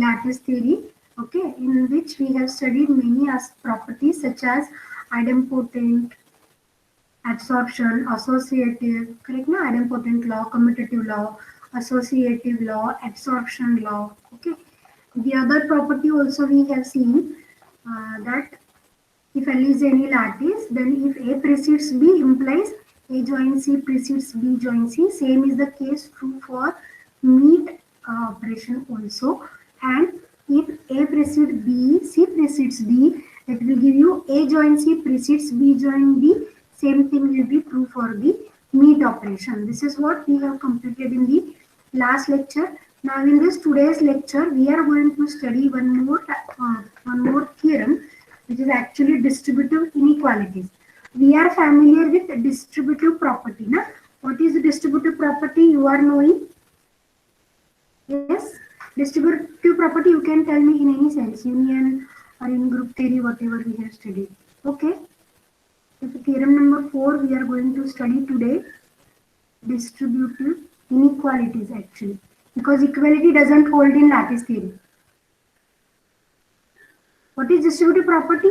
lattice theory, okay, in which we have studied many properties such as idempotent, absorption, associative, correct? No, idempotent law, commutative law, associative law, absorption law. Okay. The other property also we have seen that if L is any lattice, then if A precedes B implies A join C precedes B join C. Same is the case true for meet operation also. And if A precedes B, C precedes D, it will give you A join C precedes B join D. Same thing will be true for the meet operation. This is what we have completed in the last lecture. Now in this today's lecture, we are going to study one more theorem, which is actually distributive inequalities. We are familiar with distributive property. Na? What is the distributive property you are knowing? Yes, distributive property you can tell me in any sense, union or in group theory, whatever we have studied. Okay. So theorem number 4 we are going to study today, distributive inequalities actually, because equality doesn't hold in lattice theory. What is distributive property?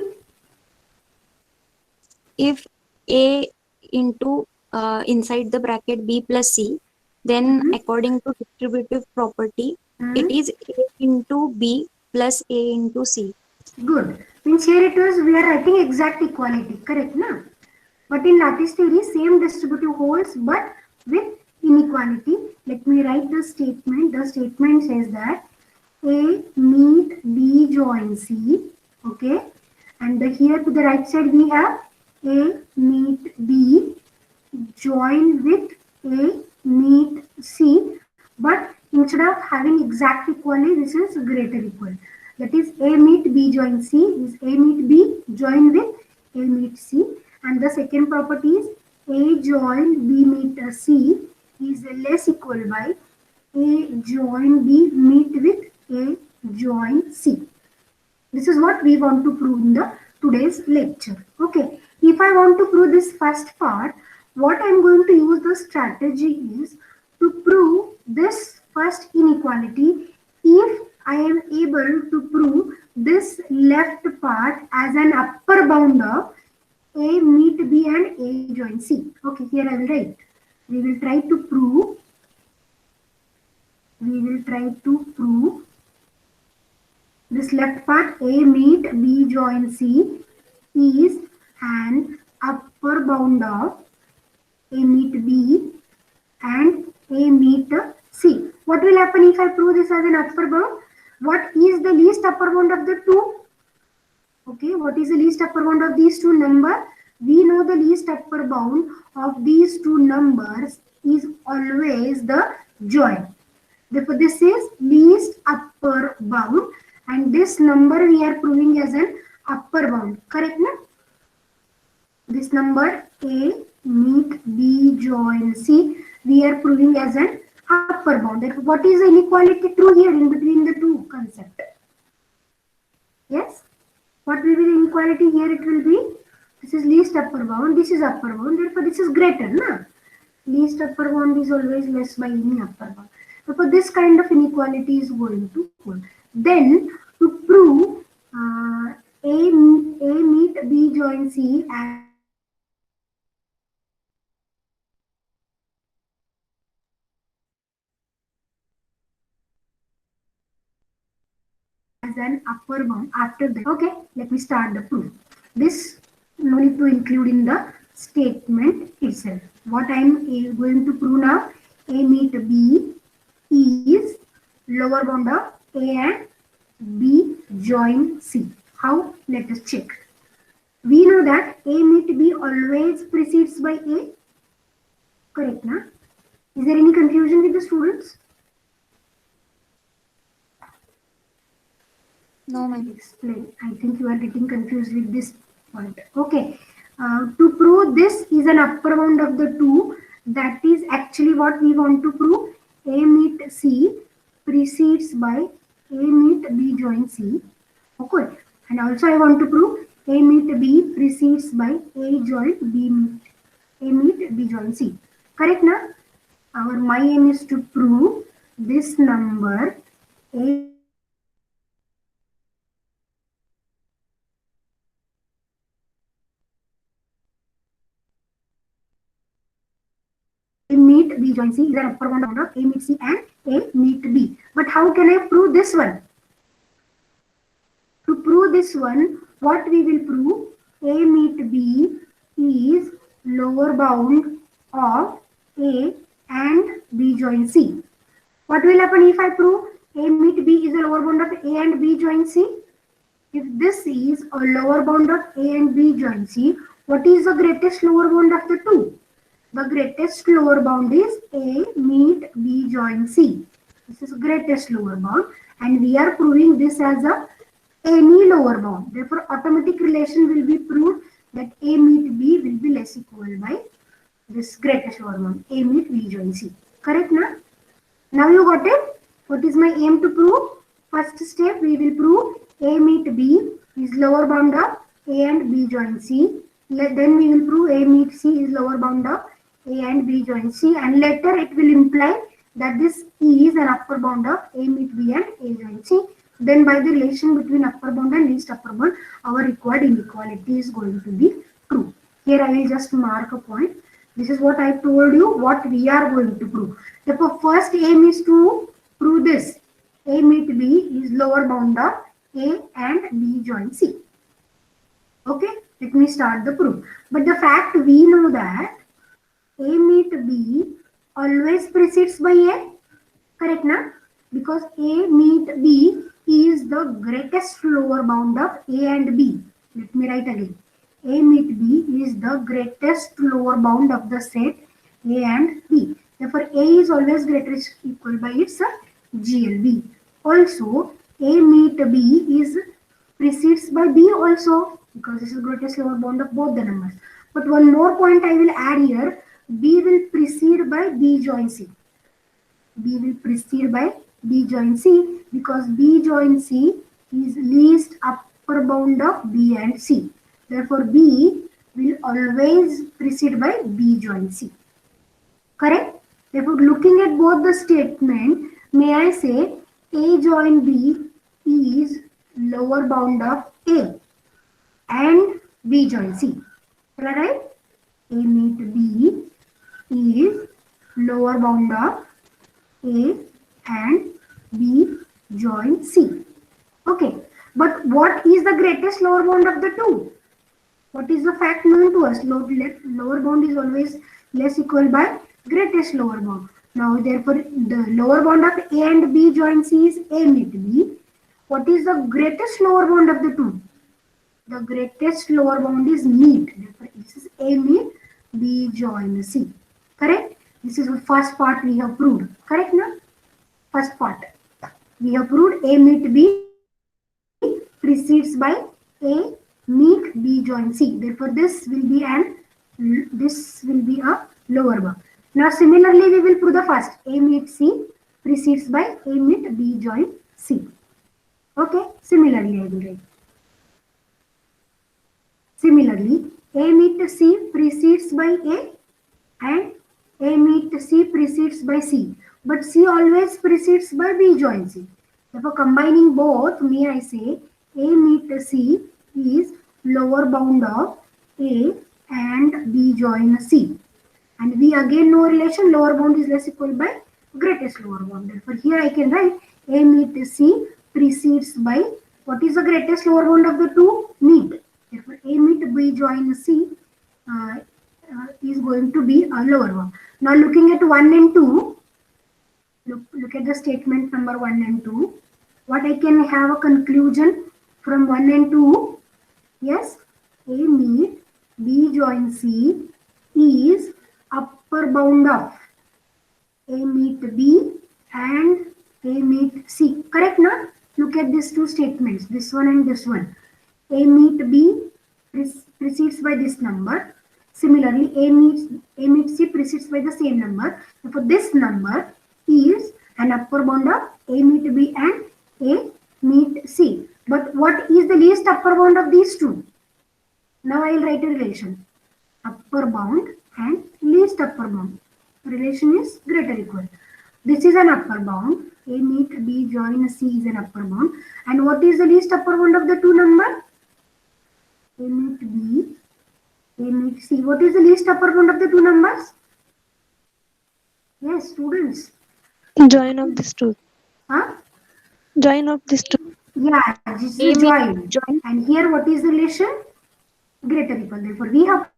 If A into inside the bracket B plus C, then according to distributive property, it is A into B plus A into C. Good. Means here it was we are writing exact equality, correct? Na? But in lattice theory, same distributive holds but with inequality. Let me write the statement. The statement says that A meet B join C. Okay. And here to the right side we have A meet B join with A meet C. But instead of having exact equality, this is greater equal. That is A meet B join C is A meet B join with A meet C. And the second property is A join B meet C is less equal by A join B meet with A join C. This is what we want to prove in the today's lecture. Okay. If I want to prove this first part, what I am going to use the strategy is to prove this first inequality if I am able to prove this left part as an upper bound of A meet B and A join C. Okay, here I will write. We will try to prove this left part A meet B join C is an upper bound of A meet B and A meet C. What will happen if I prove this as an upper bound? What is the least upper bound of the two? Okay, what is the least upper bound of these two numbers? We know the least upper bound of these two numbers is always the join. Therefore, this is least upper bound and this number we are proving as an upper bound. Correct? Na? This number A meet B join C we are proving as an upper bound. Therefore, what is the inequality true here in between the two concepts? Yes? What will be the inequality here? It will be this is least upper bound, this is upper bound, therefore this is greater. Na? Least upper bound is always less by any upper bound. Therefore, this kind of inequality is going to hold. Then, to prove A meet B join C as an upper bound after that. Okay, let me start the proof. This no need to include in the statement itself. What I am going to prove now, A meet B is lower bound of A and B join C. How? Let us check. We know that A meet B always precedes by A. Correct, na? Is there any confusion with the students? No, ma'am. Explain. I think you are getting confused with this point. Okay. To prove this is an upper bound of the two, that is actually what we want to prove. A meet C precedes by A meet B join C. Okay. And also I want to prove A meet B precedes by A join B meet A meet B join C. Correct, na? My aim is to prove this number A meet B join C is an upper bound of A meet C and A meet B. But how can I prove this one? To prove this one, what we will prove? A meet B is lower bound of A and B join C. What will happen if I prove A meet B is a lower bound of A and B join C? If this is a lower bound of A and B join C, what is the greatest lower bound of the two? The greatest lower bound is A meet B join C. This is greatest lower bound, and we are proving this as a any lower bound. Therefore, automatic relation will be proved that A meet B will be less equal by this greatest lower bound, A meet B join C. Correct, na? Now you got it? What is my aim to prove? First step, we will prove A meet B is lower bound of A and B join C. Then we will prove A meet C is lower bound of A and B join C, and later it will imply that this E is an upper bound of A meet B and A join C. Then by the relation between upper bound and least upper bound, our required inequality is going to be true. Here I will just mark a point. This is what I told you, what we are going to prove. Therefore, first aim is to prove this. A meet B is lower bound of A and B join C. Okay, let me start the proof. But the fact we know that A meet B always precedes by A. Correct, na? Because A meet B is the greatest lower bound of A and B. Let me write again. A meet B is the greatest lower bound of the set A and B. Therefore, A is always greatest equal by its GLB. Also, A meet B is precedes by B also, because this is greatest lower bound of both the numbers. But one more point I will add here. B will precede by B join C. B will precede by B join C, because B join C is least upper bound of B and C. Therefore, B will always precede by B join C. Correct? Therefore, looking at both the statement, may I say A join B is lower bound of A and B join C. Shall I write? A meet B is lower bound of A and B join C. Okay, but what is the greatest lower bound of the two? What is the fact known to us? Lower bound is always less equal by greatest lower bound. Now, therefore, the lower bound of A and B join C is A meet B. What is the greatest lower bound of the two? The greatest lower bound is meet. Therefore, this is A meet B join C. Correct? This is the first part we have proved. Correct, na? First part. We have proved A meet B precedes by A meet B join C. Therefore, this will be a lower bound. Now, similarly, we will prove the first. A meet C precedes by A meet B join C. Okay. Similarly, I will write. Similarly, A meet C precedes by A and A meet C precedes by C. But C always precedes by B join C. Therefore, combining both, may I say A meet C is lower bound of A and B join C. And we again know relation, lower bound is less equal by greatest lower bound. Therefore, here I can write A meet C precedes by, what is the greatest lower bound of the two? Meet. Therefore, A meet B join C is going to be a lower bound. Now, looking at 1 and 2, look at the statement number 1 and 2. What I can have a conclusion from 1 and 2? Yes, A meet B join C is upper bound of A meet B and A meet C. Correct, na? Look at these two statements, this one and this one. A meet B precedes by this number. Similarly, A meet C precedes by the same number. Therefore, this number is an upper bound of A meet B and A meet C. But what is the least upper bound of these two? Now I will write a relation. Upper bound and least upper bound. Relation is greater equal. This is an upper bound. A meet B join C is an upper bound. And what is the least upper bound of the two number? A meet B, A meet C. What is the least upper bound of the two numbers? Yes, students. Join of these two. Huh? Join of these two. Yeah, this is a A means join. join. And here what is the relation? Greater equal. Therefore, we have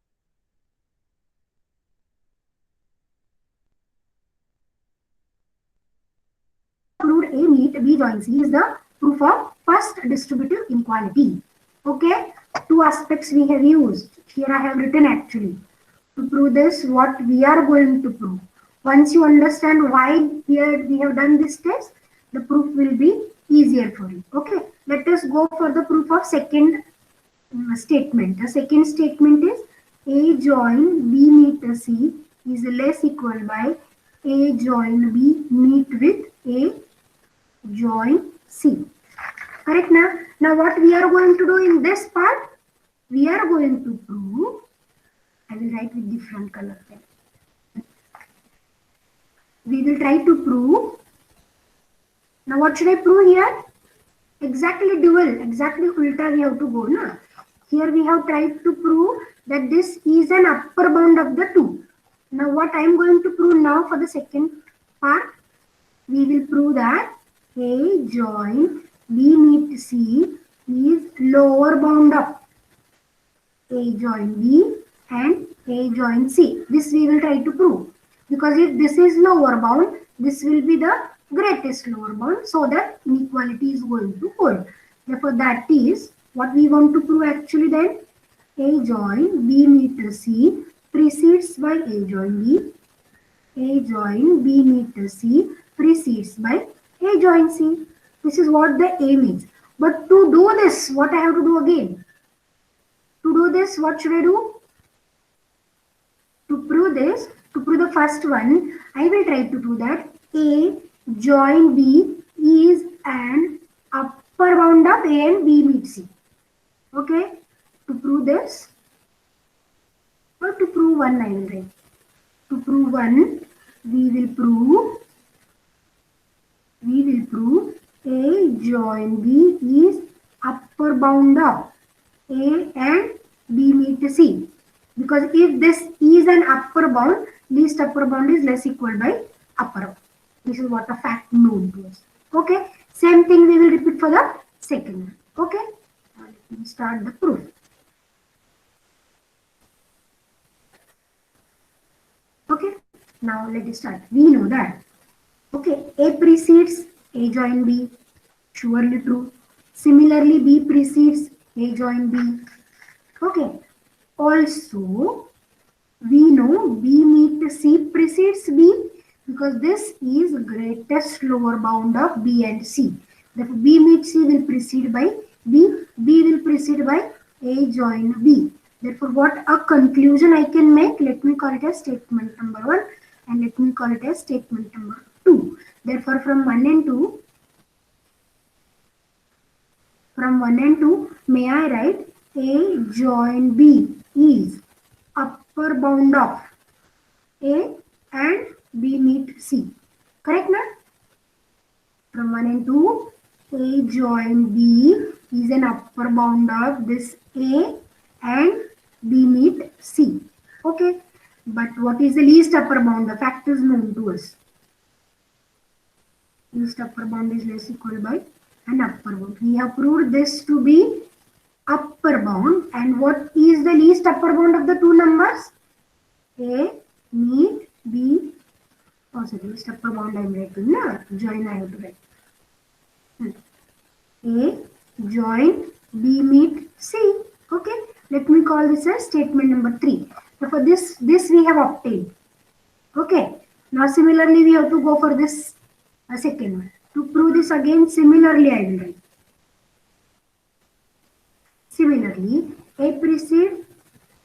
proved A meet B join C is the proof of first distributive inequality. Okay, two aspects we have used. Here I have written actually. To prove this, what we are going to prove. Once you understand why here we have done this test, the proof will be easier for you. Okay, let us go for the proof of second statement. The second statement is A join B meet C is less equal by A join B meet with A join C. Correct now? Now what we are going to do in this part? We are going to prove, I will write with different color pen. We will try to prove, now what should I prove here? Exactly dual, exactly ulta we have to go. Na? Here we have tried to prove that this is an upper bound of the two. Now what I am going to prove now for the second part, we will prove that A join B meet C is lower bound of A join B and A join C. This we will try to prove. Because if this is lower bound, this will be the greatest lower bound so that inequality is going to hold. Therefore, that is what we want to prove actually then. A join B meet C precedes by A join B. A join B meet C precedes by A join C. This is what the aim is. But to do this, what I have to do again? To do this, what should I do? To prove this, to prove the first one, I will try to prove that A join B is an upper bound of A and B meet C. Okay? To prove this, or to prove one, I will write. To prove one, we will prove A join B is upper bound of A and B meet C. Because if this is an upper bound, least upper bound is less equal by upper bound. This is what a fact known to us. Okay. Same thing we will repeat for the second one. Okay. Now let me start the proof. Okay. Now let us start. We know that. Okay. A precedes A join B. Surely true. Similarly, B precedes A join B. Okay. Also, we know B meet C precedes B because this is greatest lower bound of B and C. Therefore, B meet C will precede by B, B will precede by A join B. Therefore, what a conclusion I can make, let me call it as statement number 1 and let me call it as statement number 2. Therefore, from 1 and 2, may I write A join B is upper bound of A and B meet C. Correct now? From 1 and 2, A join B is an upper bound of this A and B meet C. Okay. But what is the least upper bound? The fact is known to us. Least upper bound is less equal by an upper bound. We have proved this to be upper bound. And what is the least upper bound of the two numbers? A meet B. Oh, sorry, least upper bound I am writing. No, join I have to write. A join B meet C. Okay, let me call this as statement number 3. So for this we have obtained. Okay, now similarly we have to go for this second one. To prove this again, similarly I will write. Similarly, A precedes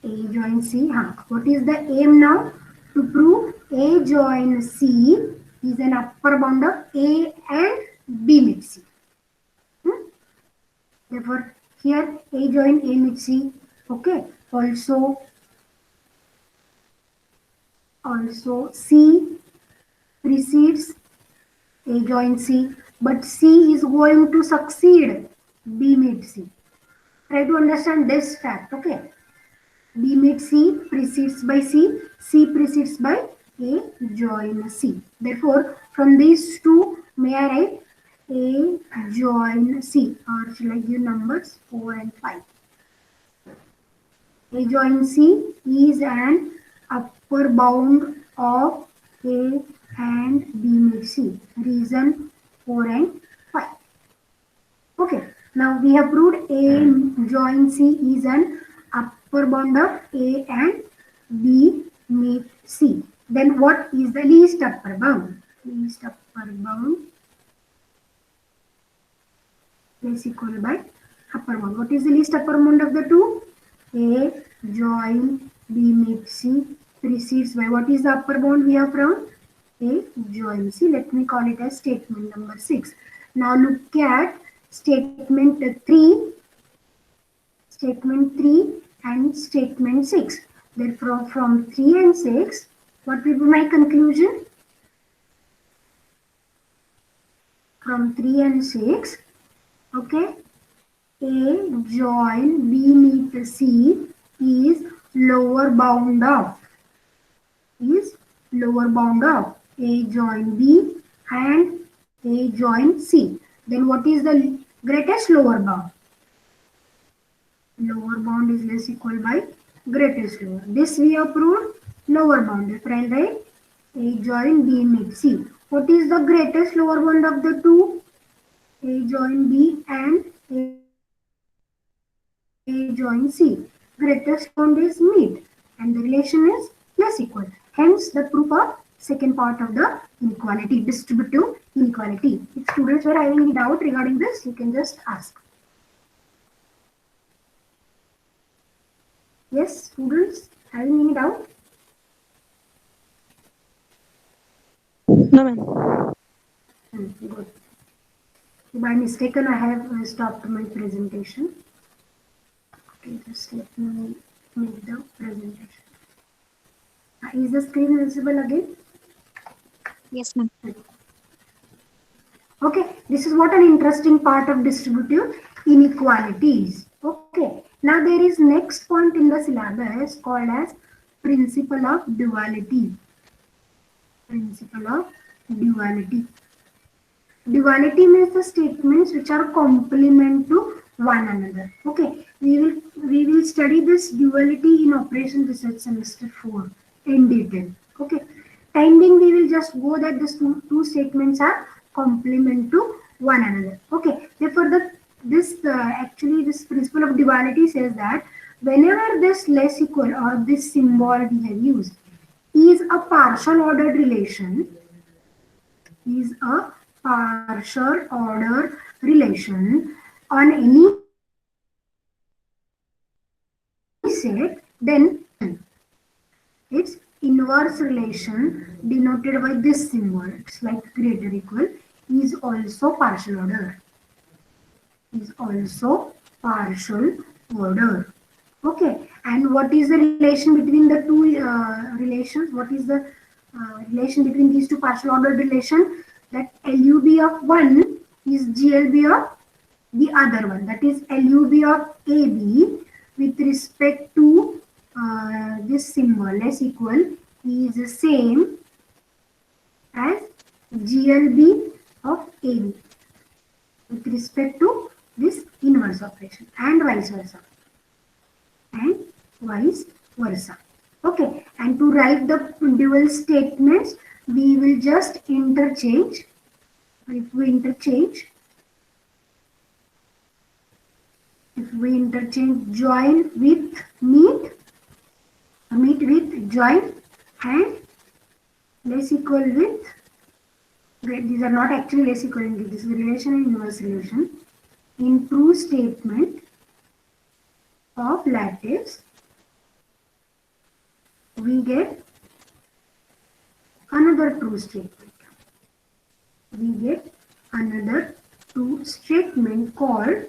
A join C. What is the aim now? To prove A join C is an upper bound of A and B meet C. Therefore, here A join A meet C. Okay. Also C precedes A join C, but C is going to succeed B meet C. Try to understand this fact. Okay. B meet C precedes by C, C precedes by A join C. Therefore, from these two, may I write A join C, or shall I give numbers 4 and 5? A join C is an upper bound of A and B meet C. Reason 4 and 5. Okay, now we have proved A join C is an upper bound of A and B meet C. Then what is the least upper bound? Least upper bound is equal by upper bound. What is the least upper bound of the two? A join B meet C precedes by what is the upper bound we have found? A join C. Let me call it as statement number 6. Now look at statement 3 and statement 6. Therefore, from 3 and 6, what will be my conclusion? From 3 and 6, okay, A join B meet C is lower bound of A join B and A join C. Then what is the greatest lower bound? Lower bound is less equal by greatest lower. This we have proved lower bound. If I write A join B meet C. What is the greatest lower bound of the two? A join B and A join C. Greatest lower bound is meet and the relation is less equal. Hence the proof of second part of the inequality, distributive inequality. If students were having any doubt regarding this, you can just ask. Yes, students, having any doubt? No, ma'am. Good. By mistaken, I have stopped my presentation. Okay, just let me make the presentation. Is the screen visible again? Yes, ma'am. Okay, this is what an interesting part of distributive inequalities. Okay, now there is next point in the syllabus called as principle of duality. Principle of duality. Duality means the statements which are complement to one another. Okay, we will study this duality in operation research semester 4 in detail. Okay, time being we will just go that these two statements are complement to one another. Okay, therefore actually this principle of duality says that whenever this less equal or this symbol we have used is a partial ordered relation, is a partial order relation on any set, then its inverse relation denoted by this symbol, it's like greater equal, is also partial order. Is also partial order. Okay, and what is the relation between the two relations? What is the relation between these two partial ordered relation? That LUB of one is GLB of the other one. That is LUB of AB with respect to this symbol less equal is the same as GLB of AB with respect to this inverse operation and vice versa. And vice versa. Okay, and to write the dual statements, we will just interchange. If we interchange join with meet with join, and less equal with, these are not actually less equal, this is a relation and inverse relation, in true statement of lattice, we get another true statement. We get another true statement called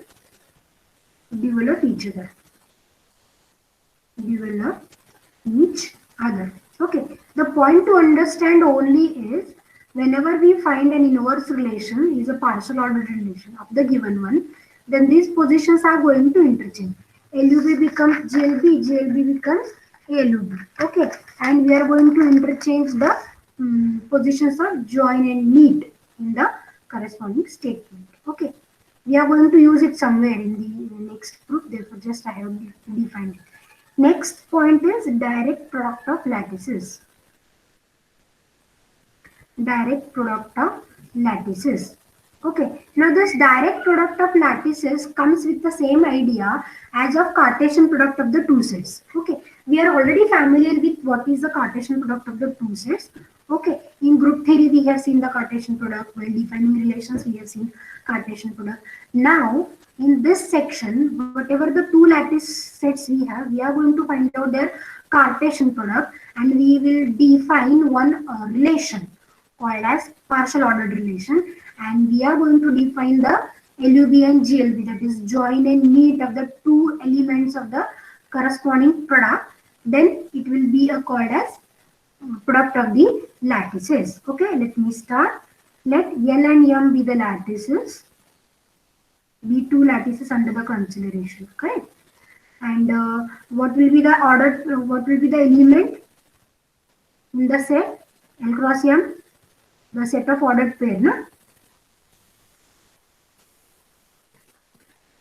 dual of each other. Dual of each other. Okay. The point to understand only is whenever we find an inverse relation is a partial ordered relation of the given one, then these positions are going to interchange. LUB becomes GLB, GLB becomes A loop B. Okay, and we are going to interchange the positions of join and meet in the corresponding statement. Okay, we are going to use it somewhere in the next proof. Therefore, just I have defined it. Next point is direct product of lattices. Direct product of lattices. Okay, now this direct product of lattices comes with the same idea as of Cartesian product of the two sets. Okay, we are already familiar with what is the Cartesian product of the two sets. Okay, in group theory we have seen the Cartesian product. While defining relations we have seen Cartesian product. Now in this section, whatever the two lattice sets we are going to find out their Cartesian product, and we will define one relation called as partial ordered relation, and we are going to define the LUB and GLB, that is join and meet of the two elements of the corresponding product. Then it will be called as product of the lattices. Okay, let me start. Let L and M be the lattices, be two lattices under the consideration. Correct. And what will be the order? What will be the element in the set L cross M? The set of ordered pair, no?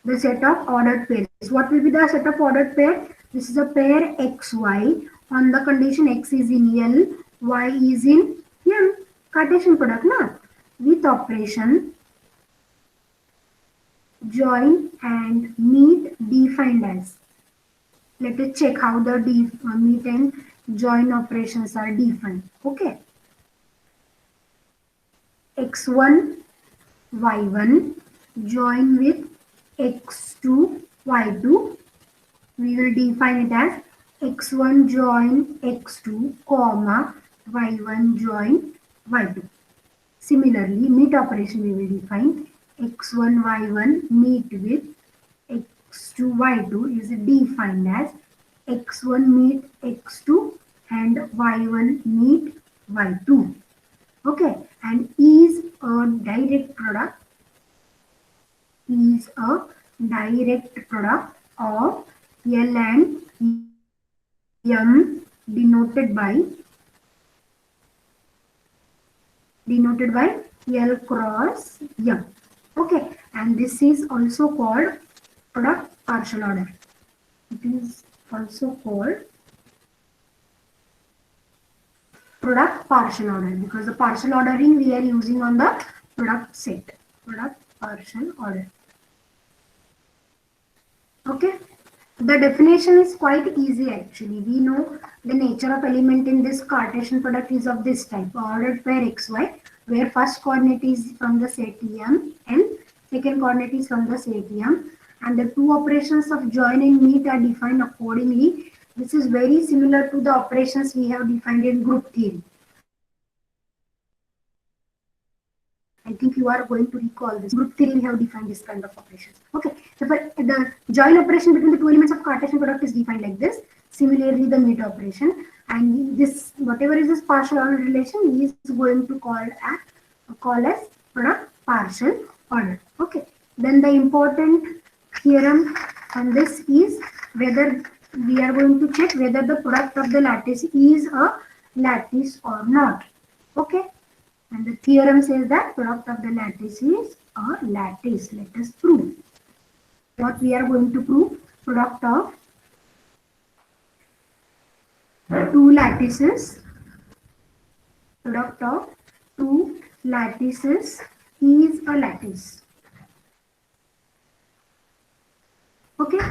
The set of ordered pairs. What will be the set of ordered pair? This is a pair XY on the condition X is in L, Y is in M. Cartesian product, no? With operation join and meet defined as. Let us check how the meet and join operations are defined. Okay. X1 y1 join with x2 y2, we will define it as x1 join x2 comma y1 join y2. Similarly, meet operation we will define x1 y1 meet with x2 y2 is defined as x1 meet x2 and y1 meet y2. Okay, and is a direct product of L and M denoted by L cross M. Okay, and this is also called product partial order. It is also called product partial order because the partial ordering we are using on the product set. Product partial order. Okay, the definition is quite easy actually. We know the nature of element in this Cartesian product is of this type, ordered pair xy, where first coordinate is from the set M and second coordinate is from the set M, and the two operations of join and meet are defined accordingly. This is very similar to the operations we have defined in group theory. I think you are going to recall this. Group theory we have defined this kind of operations. Okay, so the join operation between the two elements of Cartesian product is defined like this. Similarly, the meet operation, and this whatever is this partial order relation is going to call as product partial order. Okay, then the important theorem on this is whether we are going to check whether the product of the lattice is a lattice or not. Okay. And the theorem says that product of the lattice is a lattice. Let us prove. What we are going to prove? Product of two lattices. Product of two lattices is a lattice. Okay.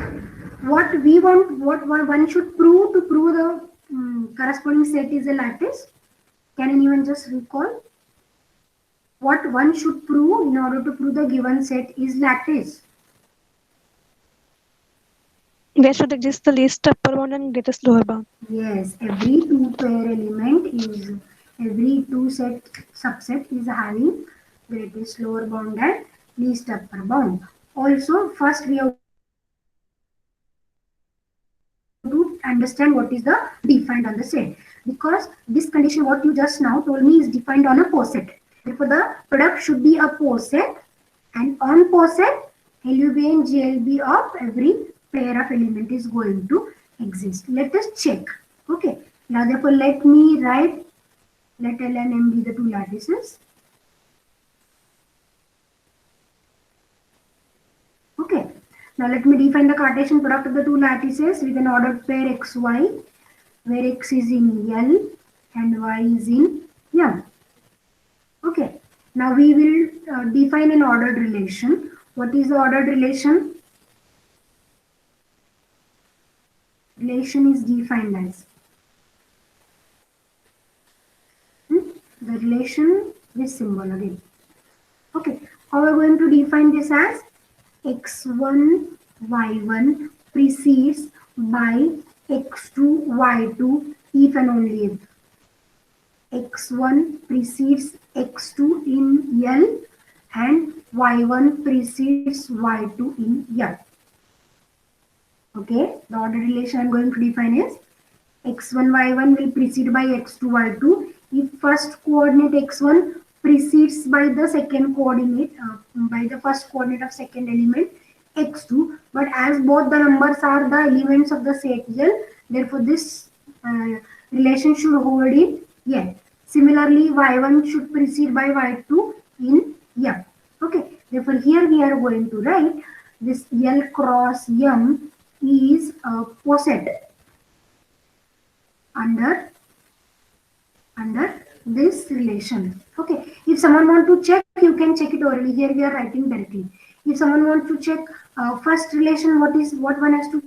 What we want, what one should prove to prove the corresponding set is a lattice? Can anyone just recall? What one should prove in order to prove the given set is lattice? There should exist the least upper bound and greatest lower bound. Yes, every two pair element is, every two set subset is having greatest lower bound and least upper bound. Also, first we have to understand what is the defined on the set, because this condition what you just now told me is defined on a poset. Therefore, the product should be a poset, and on poset, LUB and GLB of every pair of element is going to exist. Let us check Okay. Now therefore let me write, let L and M be the two lattices. Okay. Now let me define the Cartesian product of the two lattices with an ordered pair xy, where x is in L and y is in M. Okay. Now we will define an ordered relation. What is the ordered relation? Relation is defined as the relation with symbol again. Okay. How are we going to define this as? X1, Y1 precedes by X2, Y2 if and only if X1 precedes X2 in L and Y1 precedes Y2 in L. Okay, the order relation I'm going to define is X1, Y1 will precede by X2, Y2 if first coordinate X1 precedes by the second coordinate, by the first coordinate of second element X2, but as both the numbers are the elements of the set L, therefore this relation should hold in L. Similarly, Y1 should precede by Y2 in M. Okay, therefore here we are going to write this L cross M is a poset under this relation. Okay, if someone want to check, you can check it orally. Here we are writing directly. If someone wants to check first relation, what one has to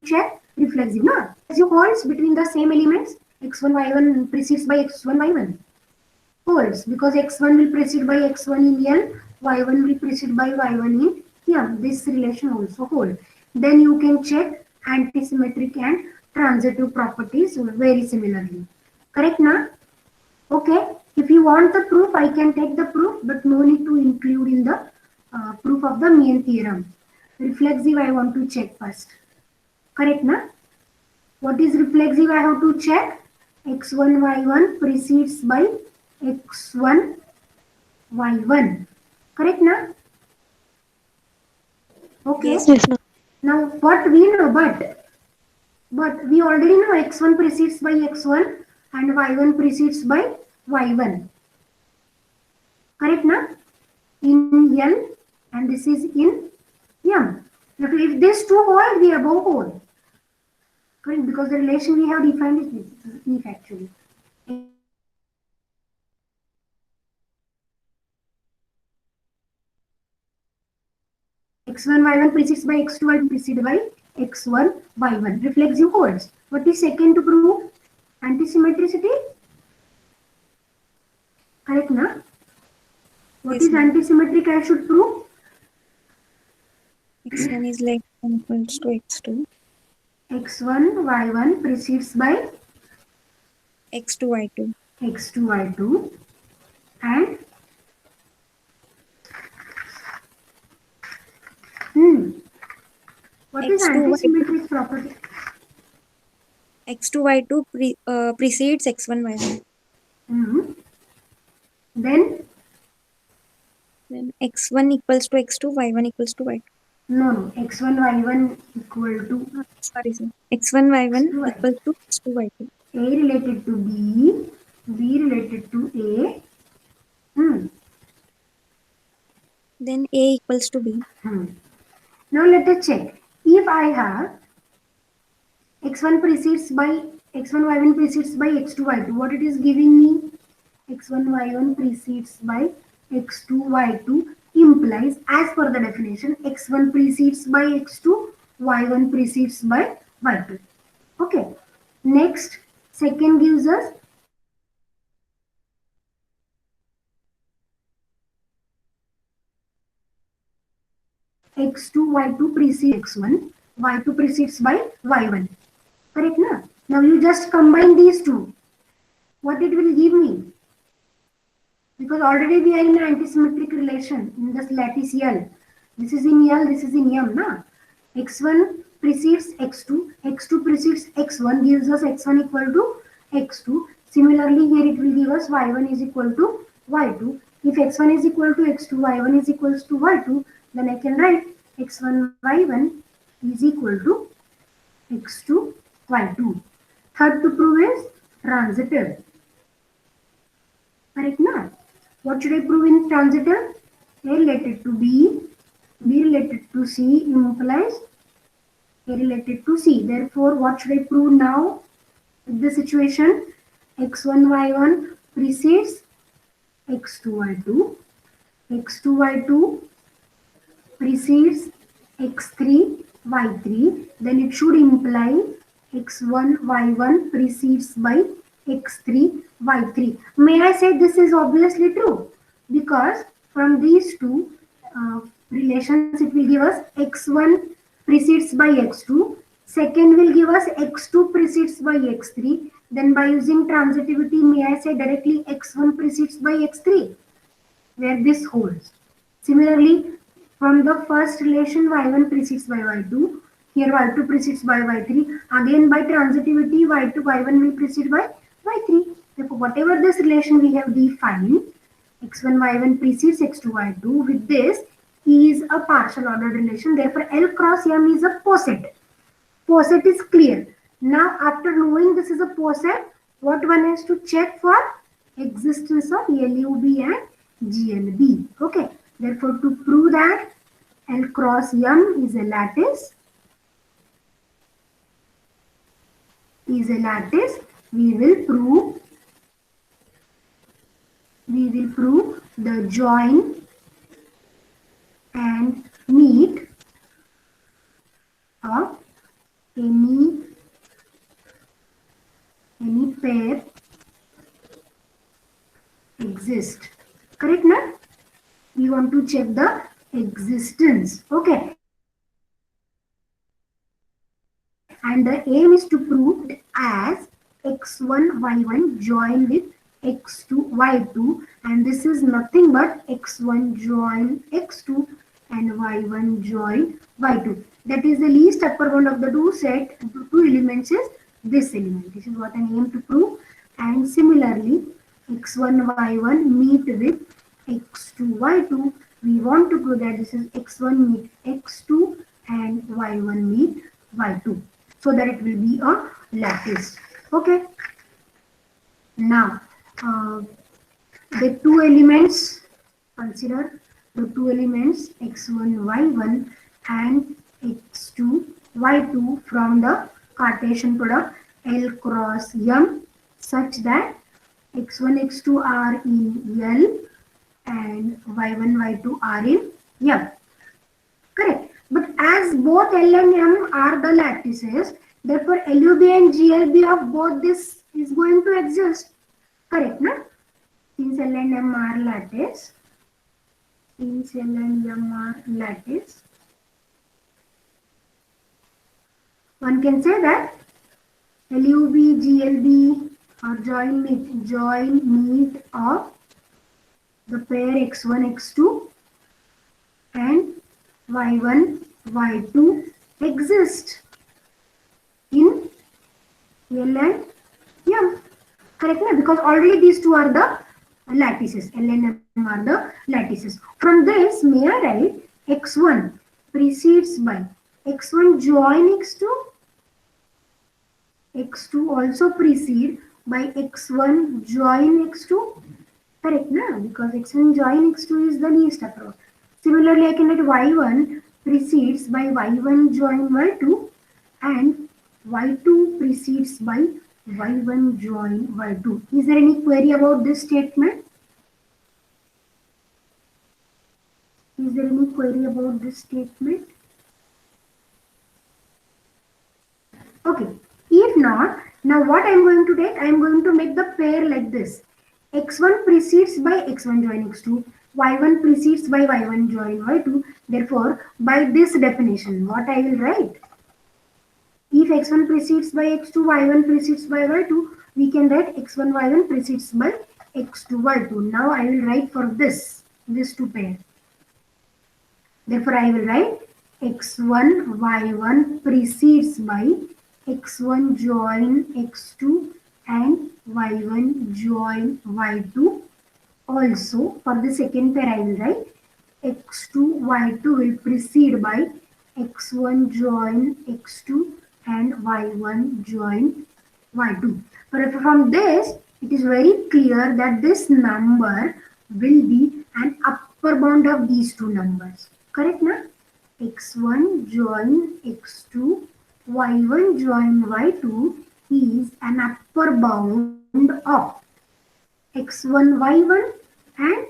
check? Reflexive, no? Reflexive holds between the same elements. X1 y1 precedes by x1 y1 holds because x1 will precede by x1 in L, y1 will precede by y1 in M. This relation also holds. Then you can check antisymmetric and transitive properties very similarly. Correct now? Okay. If you want the proof, I can take the proof, but no need to include in the proof of the main theorem. Reflexive, I want to check first. Correct now? What is reflexive? I have to check. X1, Y1 precedes by X1, Y1. Correct now? Okay. Yes. Yes, ma'am. Now what we know, but we already know x1 precedes by x1 and y1 precedes by y1. Correct now? In L and this is in M. Now if this two hold, the above hold. Correct, because the relation we have defined is this, if actually. X1 y1 precedes by x2 y2 preceded by x1 y1. Reflexive holds. What is second to prove? Antisymmetricity. Correct na? What Yes, is ma'am. antisymmetric I should prove? X1 is less than equals to x2. X1 y1 precedes by X2 y2. x2 y2 and hmm, what is X2 y2. antisymmetric property? X2 y2 precedes x1 y1. Hmm. Then Then x1 equals to x2, y1 equals to y2. no, x1 y1 equal to Sorry, sir. X1 y1 x2 y. equals to x2 y2. A related to B related to A. Hmm. Then A equals to B. Hmm. Now let us check. If I have x1 precedes by x1 y1 precedes by x2 y2, what it is giving me? X1 y1 precedes by x2 y2 implies, as per the definition, x1 precedes by x2, y1 precedes by y2. Okay. Next, second gives us x2 y2 precedes x1, y2 precedes by y1. Correct na? Now you just combine these two. What it will give me? Because already we are in an antisymmetric relation in this lattice L. This is in L, this is in M. Na? X1 precedes X2, X2 precedes X1 gives us X1 equal to X2. Similarly, here it will give us Y1 is equal to Y2. If X1 is equal to X2, Y1 is equals to Y2, then I can write X1 Y1 is equal to x2, y2. Third to prove is transitive. Correct now? What should I prove in transitive? A related to B related to C implies A related to C. Therefore, what should I prove now? In this situation, x1, y1 precedes x2, y2. x2, y2 precedes x3, y3, then it should imply x1, y1 precedes by x3, y3. May I say this is obviously true? Because from these two relations, it will give us x1 precedes by x2, second will give us x2 precedes by x3, then by using transitivity, may I say directly x1 precedes by x3, where this holds. Similarly, from the first relation y1 precedes by y2, here y2 precedes by y3, again by transitivity y2 y1 will precede by y3. Therefore, whatever this relation we have defined, x1 y1 precedes x2 y2, with this is a partial ordered relation. Therefore, L cross M is a poset. Poset is clear. Now, after knowing this is a poset, what one has to check for? Existence of LUB and GLB. Okay. Therefore, to prove that L cross M is a lattice, we will prove the join and meet of any pair exist. Correct, na? We want to check the existence. Okay. And the aim is to prove it as x1, y1 join with x2, y2, and this is nothing but x1 join x2 and y1 join y2. That is the least upper bound of the two elements is this element. This is what I aim to prove. And similarly, x1, y1 meet with x2, y2. We want to prove that this is x1 meet x2 and y1 meet y2, so that it will be a lattice. Okay. Now, the two elements, consider the two elements x1, y1 and x2, y2 from the Cartesian product L cross M, such that x1, x2 are in L and y1, y2 are in M. Correct. But as both L and M are the lattices, therefore LUB and GLB of both this is going to exist. Correct, na? Since L and M are lattice, one can say that LUB, GLB or join meet of the pair x1, x2 and y1, y2 exist in L and M. Correct? Because already these two are the lattices. L and M are the lattices. From this, may I write x1 precedes by x1 join x2, x2 also precede by x1 join x2. Correct, na? Because x1 join x2 is the least approach. Similarly, I can write y1 precedes by y1 join y2 and y2 precedes by y1 join y2. Is there any query about this statement? Is there any query about this statement? Okay. If not, now what I am going to take? I am going to make the pair like this. x1 precedes by x1 join x2. y1 precedes by y1 join y2. Therefore, by this definition, what I will write? If x1 precedes by x2, y1 precedes by y2, we can write x1, y1 precedes by x2, y2. Now I will write for this two pair. Therefore, I will write x1, y1 precedes by x1 join x2 and y1 join y2. Also, for the second pair, I will write x2, y2 will precede by x1 join x2 and y1 join y2. But from this, it is very clear that this number will be an upper bound of these two numbers. Correct, na? x1 join x2, y1 join y2 is an upper bound of x1 y1 and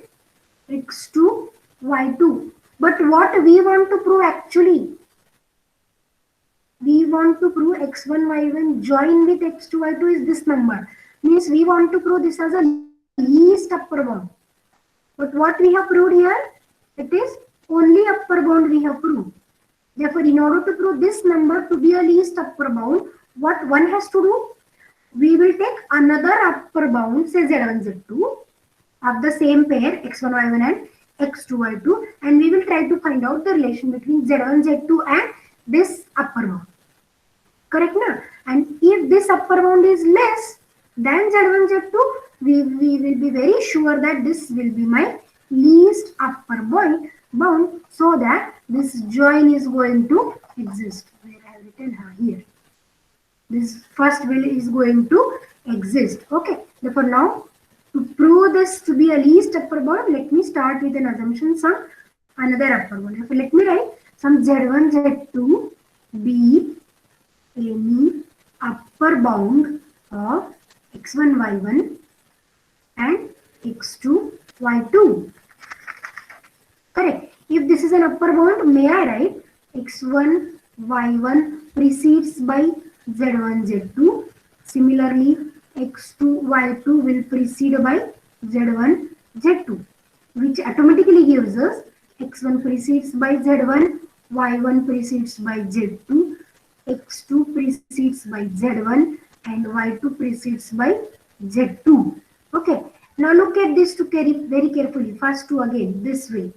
x2 y2. But what we want to prove actually? We want to prove x1 y1 join with x2 y2 is this number. Means we want to prove this as a least upper bound. But what we have proved here, it is only upper bound we have proved. Therefore, in order to prove this number to be a least upper bound, what one has to do? We will take another upper bound, say z1 z2 of the same pair x1 y1 and x2 y2, and we will try to find out the relation between z1 z2 and this upper bound. Correct, na? And if this upper bound is less than z1 z2, we will be very sure that this will be my least upper bound, so that this join is going to exist. Where I have written here. This first will is going to exist. Okay. Therefore, now to prove this to be a least upper bound, let me start with an assumption some another upper bound. Therefore, let me write some z1 z2 be any upper bound of x1 y1 and x2 y2. Correct. If this is an upper bound, may I write x1 y1 precedes by z1 z2. Similarly, x2 y2 will precede by z1 z2, which automatically gives us x1 precedes by z1, y1 precedes by z2, x2 precedes by z1, and y2 precedes by z2. Okay. Now look at this to very carefully. First two again this way.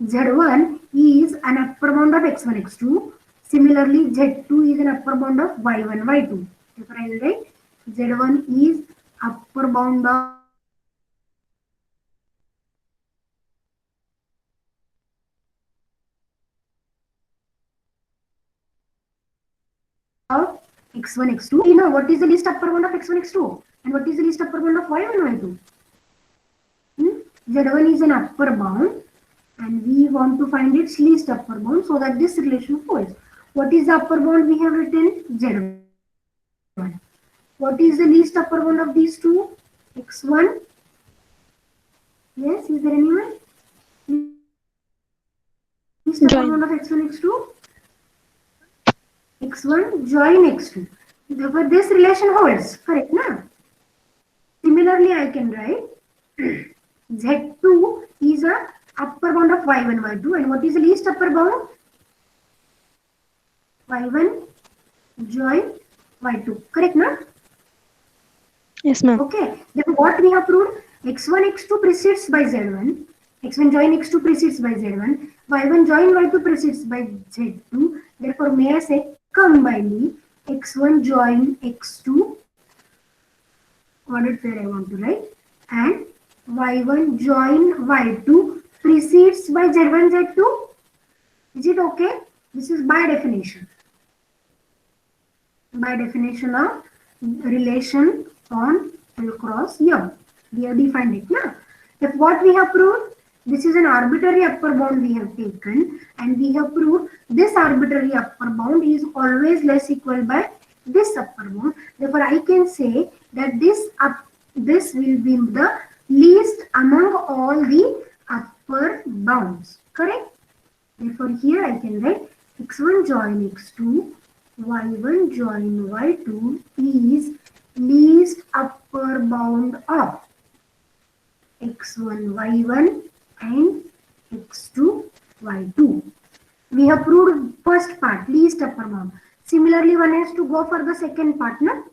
z1 is an upper bound of x1 x2. Similarly, z2 is an upper bound of y1 y2. Therefore, I will write z1 is upper bound of x1 x2. You know what is the least upper bound of x1 x2 and what is the least upper bound of y1 y2? Z1 is an upper bound and we want to find its least upper bound so that this relation holds. What is the upper bound we have written? Z1. What is the least upper bound of these two? X1. Yes, is there anyone? Least upper bound of x1 x2? x1 join x2. Therefore, this relation holds. Correct, na? Similarly, I can write Z2 is a upper bound of y1 y2, and what is the least upper bound? y1 join y2. Correct, na? Yes, ma'am. Okay. Then what we have proved? x1 x2 precedes by z1. x1 join x2 precedes by z1. y1 join y2 precedes by z2. Therefore, may I say combinedly x1 join x2. Ordered pair I want to write, and y1 join y2 precedes by z1 z2. Is it okay? This is by definition. By definition of relation on L cross M. We have defined it now. If what we have proved, this is an arbitrary upper bound we have taken, and we have proved this arbitrary upper bound is always less equal by this upper bound. Therefore, I can say that this will be the least among all the upper bounds. Correct? Therefore, here I can write x1 join x2, y1 join y2 is least upper bound of x1 y1 and x2 y2. We have proved first part, least upper bound. Similarly, one has to go for the second part, no?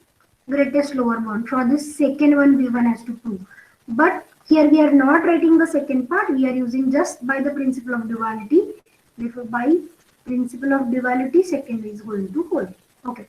Greatest lower bound. For this second one, one has to prove. But here we are not writing the second part. We are using just by the principle of duality. Therefore, by principle of duality, second is going to hold. Okay.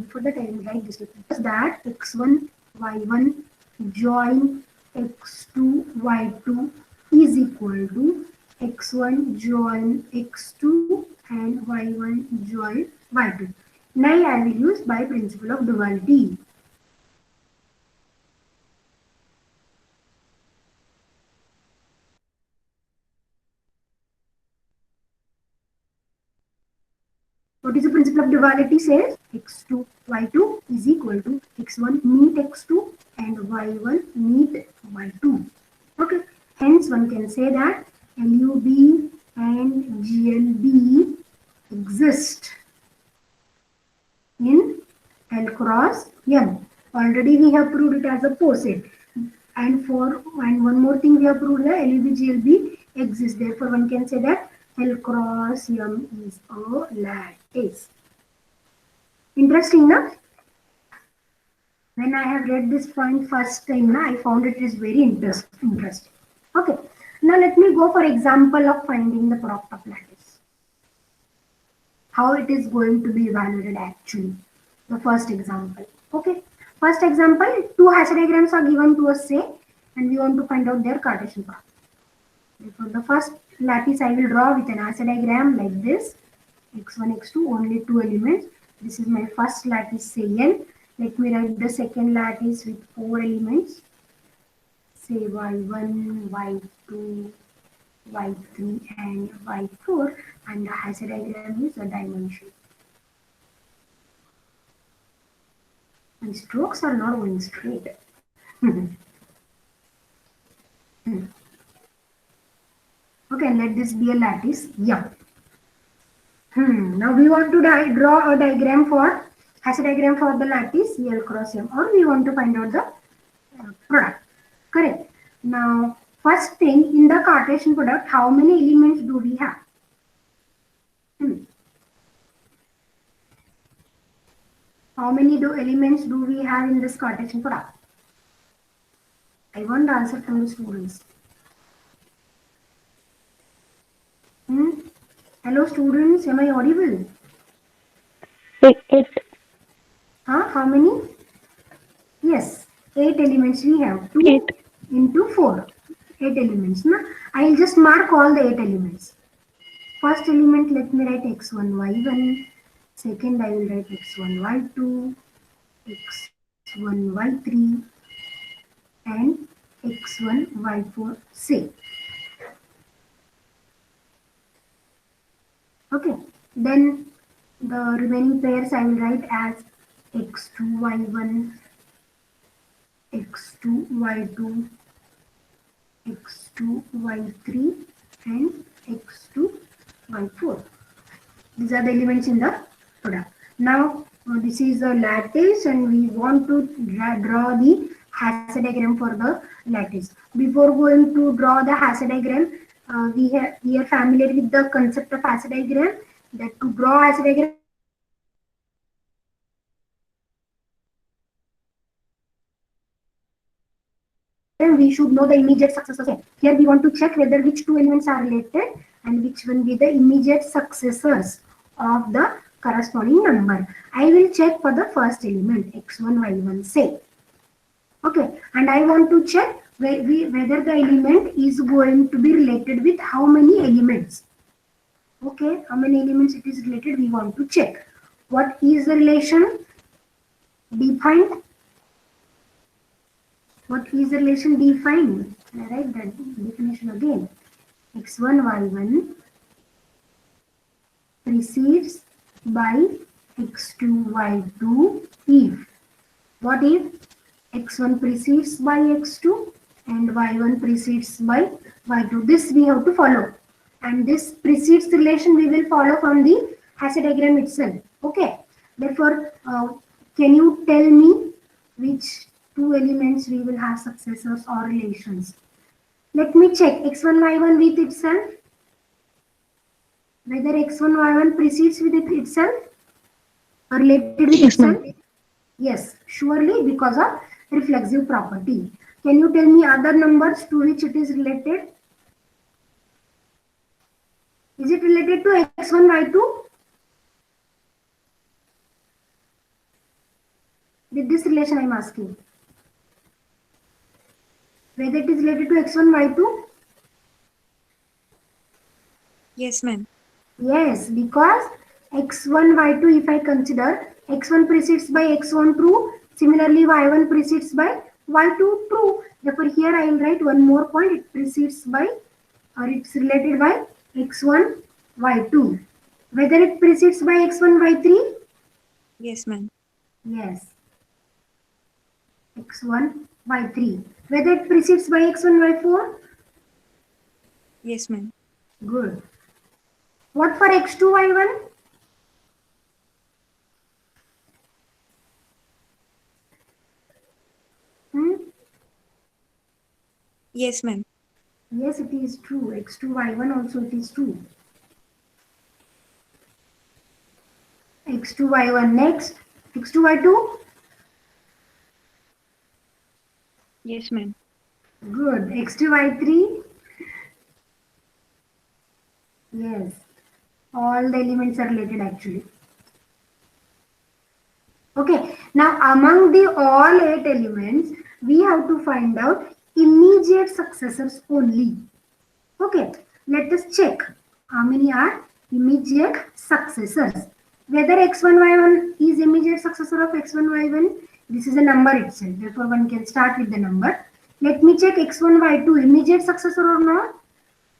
For that, I will write this that x1 y1 join x2 y2 is equal to x1 join x2 and y1 join y2. Now I will use by principle of duality. What is the principle of duality says? x2 y2 is equal to x1 meet x2 and y1 meet y2. Okay. Hence one can say that LUB and GLB exist in L cross M. Already we have proved it as a poset. And one more thing we have proved that LUB GLB exists. Therefore one can say that L cross M is a lattice. Interesting, na? When I have read this point first time, I found it is very interesting. Okay. Now let me go for example of finding the product of lattice. How it is going to be evaluated actually. The first example. Okay. First example, two hash diagrams are given to us, say, and we want to find out their Cartesian product. Therefore, the first lattice I will draw with an hash diagram like this. x1, x2, only two elements. This is my first lattice, say N. Let me write the second lattice with four elements. Say y1, y2, y3 and y4, and the hash diagram is a dimension. My strokes are not going straight. Okay, let this be a lattice M. Now we want to draw a diagram for hash diagram for the lattice L cross M, or we want to find out the product. Correct. Now, first thing in the Cartesian product, how many elements do we have? How many elements do we have in this Cartesian product? I want the answer from the students. Hello students, am I audible? Eight. How many? Yes, 8 elements we have. 2 Eight. into 4. 8 elements. Na? I will just mark all the 8 elements. First element, let me write x1, y1. Second, I will write x1, y2, x1, y3, and x1, y4, say. Okay, then the remaining pairs I will write as x2, y1, x2, y2, x2, y3, and x2, y4. These are the elements in the product. Now, this is a lattice and we want to draw the hash diagram for the lattice. Before going to draw the hash diagram, we are familiar with the concept of hash diagram. That to draw hash diagram, we should know the immediate successors here. Here we want to check whether which two elements are related and which one be the immediate successors of the corresponding number. I will check for the first element x1, y1, say. Okay, and I want to check whether the element is going to be related with how many elements. Okay, how many elements it is related, we want to check. What is the relation defined? What is the relation defined? I write that definition again. x1, y1 precedes by x2, y2 if. What if x1 precedes by x2 and y1 precedes by y2? This we have to follow. And this precedes relation we will follow from the hash diagram itself. Okay. Therefore, can you tell me which two elements we will have successors or relations? Let me check x1, y1 with itself. Whether x1, y1 precedes with itself or related with Yes, itself? ma'am. Yes, surely because of reflexive property. Can you tell me other numbers to which it is related? Is it related to x1, y2? With this relation I am asking. Whether it is related to x1, y2? Yes, ma'am. Yes, because x1, y2, if I consider x1 precedes by x1 true, similarly y1 precedes by y2 true. Therefore, here I will write one more point. It precedes by or it's related by x1, y2. Whether it precedes by x1, y3? Yes, ma'am. Yes, x1, y3. Whether it precedes by x1, y4? Yes, ma'am. Good. What for x2, y1? Hmm? Yes, ma'am. Yes, it is true. X2, y1 also it is true. X2, y1 next. X2, y2? Yes, ma'am. Good. X2, y3? Yes. All the elements are related actually. Okay. Now among the all 8 elements, we have to find out immediate successors only. Okay, let us check how many are immediate successors. Whether x1, y1 is immediate successor of x1, y1, this is a number itself. Therefore, one can start with the number. Let me check x1, y2 immediate successor or not.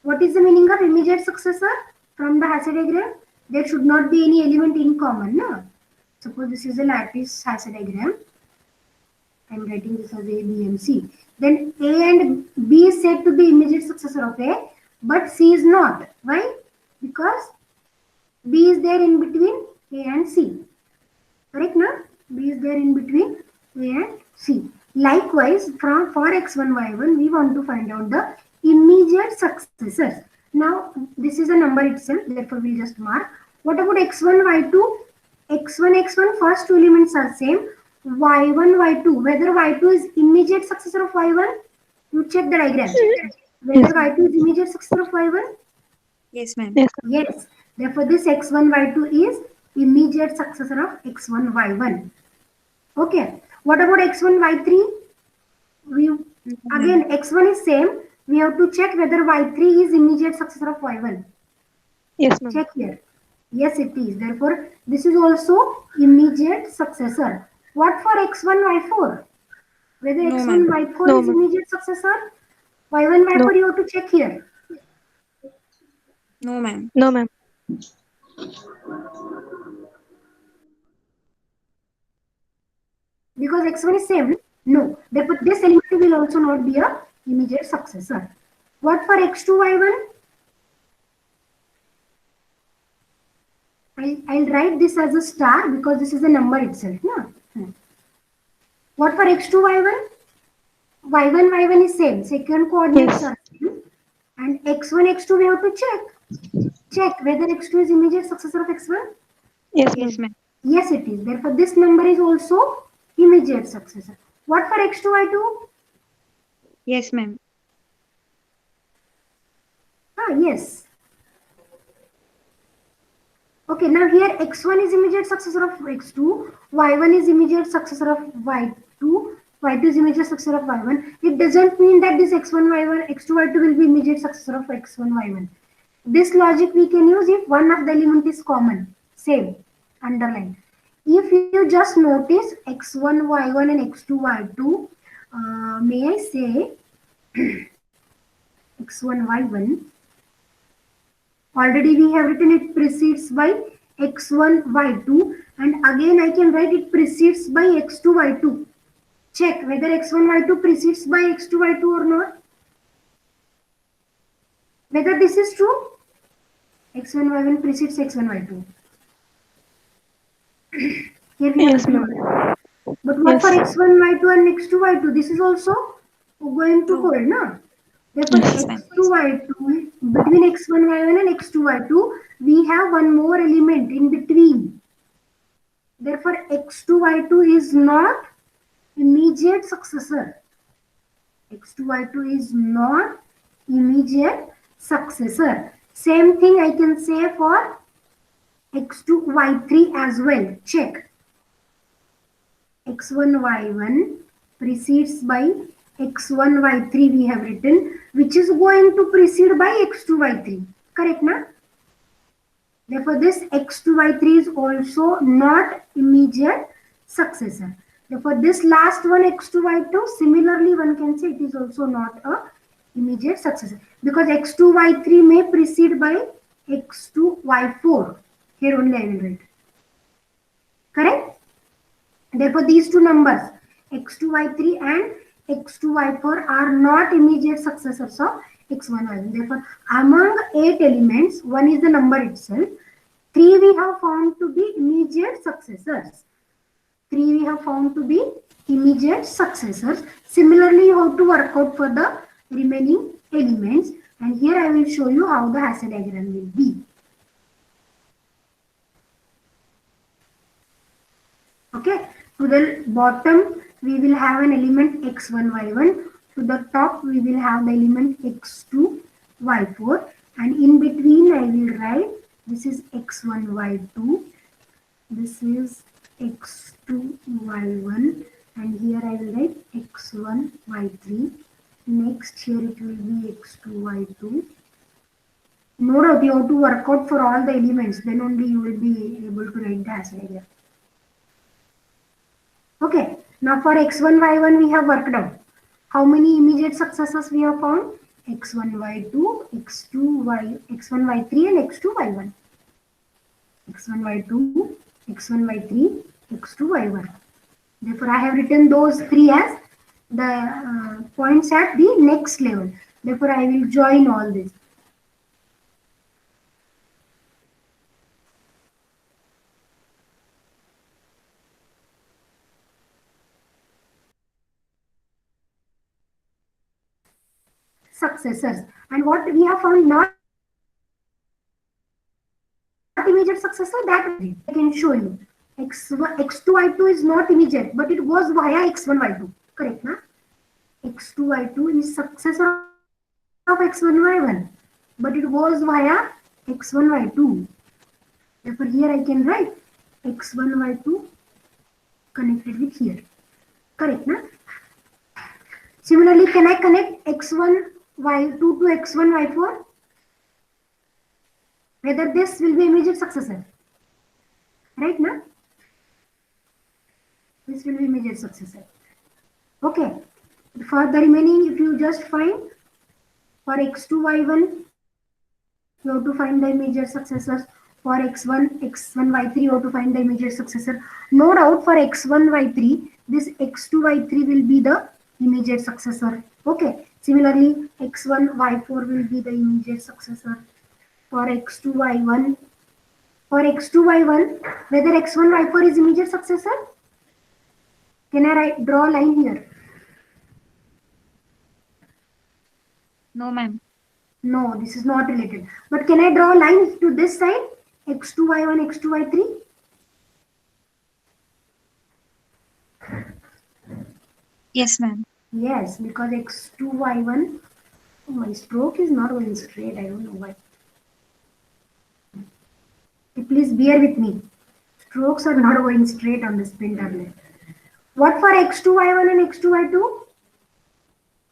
What is the meaning of immediate successor? From the Hasse diagram, there should not be any element in common. No? Suppose this is a lattice Hasse diagram. I am writing this as A, B, and C. Then A and B is said to be immediate successor of A, but C is not. Why? Because B is there in between A and C. Correct, no? B is there in between A and C. Likewise, for x1, y1, we want to find out the immediate successors. Now, this is a number itself, therefore we'll just mark. What about x1, y2? X1, x1, first two elements are same. Y1, y2. Whether y2 is immediate successor of y1? You check the diagram. Whether Yes, y2 is immediate successor of y1? Yes, ma'am. yes, Yes. Therefore, this x1, y2 is immediate successor of x1, y1. Okay. What about x1, y3? We No, ma'am. again x1 is same. We have to check whether y3 is immediate successor of y1. yes, ma'am. Check here. Yes, it is. Therefore, this is also immediate successor. What for x1, y4? Whether No, x1, ma'am. y4 No, is ma'am. immediate successor? Y1, No, y4 you have to check here. No, ma'am. no, ma'am. Because x1 is same. No. Therefore, this element will also not be a immediate successor. What for x2, y1? I'll write this as a star because this is a number itself. No? What for x2, y1? Y1, y1 is same. Second coordinates Yes, are same. And x1, x2 we have to check. Check whether x2 is immediate successor of x1. yes, Yes, ma'am. ma'am. Yes, it is. Therefore, this number is also immediate successor. What for x2, y2? Yes, ma'am. Ah, yes. Okay, now here x1 is immediate successor of x2, y1 is immediate successor of y2, y2 is immediate successor of y1. It doesn't mean that this x1, y1, x2, y2 will be immediate successor of x1, y1. This logic we can use if one of the element is common, same, underline. If you just notice x1, y1 and x2, y2, may I say x1, y1, already we have written it precedes by x1, y2 and again I can write it precedes by x2, y2. Check whether x1, y2 precedes by x2, y2 or not. Whether this is true, x1, y1 precedes x1, y2. Here we have Yes, written ma'am. already. But what for Yes, x1, y2 and x2, y2? This is also going to True. hold, no? Therefore, yes, Yes, ma'am. x2, y2, between x1, y1 and x2, y2, we have one more element in between. Therefore, x2, y2 is not immediate successor. X2, y2 is not immediate successor. Same thing I can say for x2, y3 as well. Check. x1, y1 precedes by x1 y3 we have written, which is going to precede by x2 y3. Correct, na? Therefore, this x2 y3 is also not immediate successor. Therefore, this last one x2 y2, similarly one can say it is also not a immediate successor, because x2 y3 may precede by x2 y4. Here only I will write. Correct? Therefore, these two numbers x2 y3 and x2 y4 are not immediate successors of x1 y1. Therefore, among 8 elements, one is the number itself. 3 we have found to be immediate successors. 3 we have found to be immediate successors. Similarly, you have to work out for the remaining elements. And here I will show you how the Hasse diagram will be. Okay, to the bottom we will have an element x1 y1. To the top we will have the element x2 y4, and in between I will write this is x1 y2, this is x2 y1, and here I will write x1 y3. Next here it will be x2 y2. No doubt you have to work out for all the elements, then only you will be able to write the Hasse diagram. Okay, now for x1, y1 we have worked out. How many immediate successors we have found? x1, y2, x2, x1, y3 and x2, y1. x1, y2, x1, y3, x2, y1. Therefore, I have written those three as the points at the next level. Therefore, I will join all this. Successors, and what we have found not immediate successor, that I can show you. x2 y2 is not immediate, but it goes via x1 y2. Correct, na? x2 y2 is successor of x1 y1, but it goes via x1 y2. Therefore, here I can write x1 y2 connected with here. Correct, na? Similarly, can I connect x1 y2 to x1 y4? Whether this will be immediate successor. Right, na? This will be immediate successor. Okay. For the remaining, if you just find for x2 y1, you have to find the immediate successors. For x1 y3, you have to find the immediate successor. No doubt for x1 y3, this x2 y3 will be the immediate successor. Okay. Similarly, x1 y4 will be the immediate successor. For x2 y1, for x2 y1, whether x1 y4 is immediate successor? Can I draw a line here? No, ma'am. No, this is not related. But can I draw a line to this side? x2 y1, x2 y3? Yes, ma'am. Yes, because x2 y1, oh, my stroke is not going straight. I don't know why. Please bear with me. Strokes are not going straight on this printer. What for x2 y1 and x2 y2?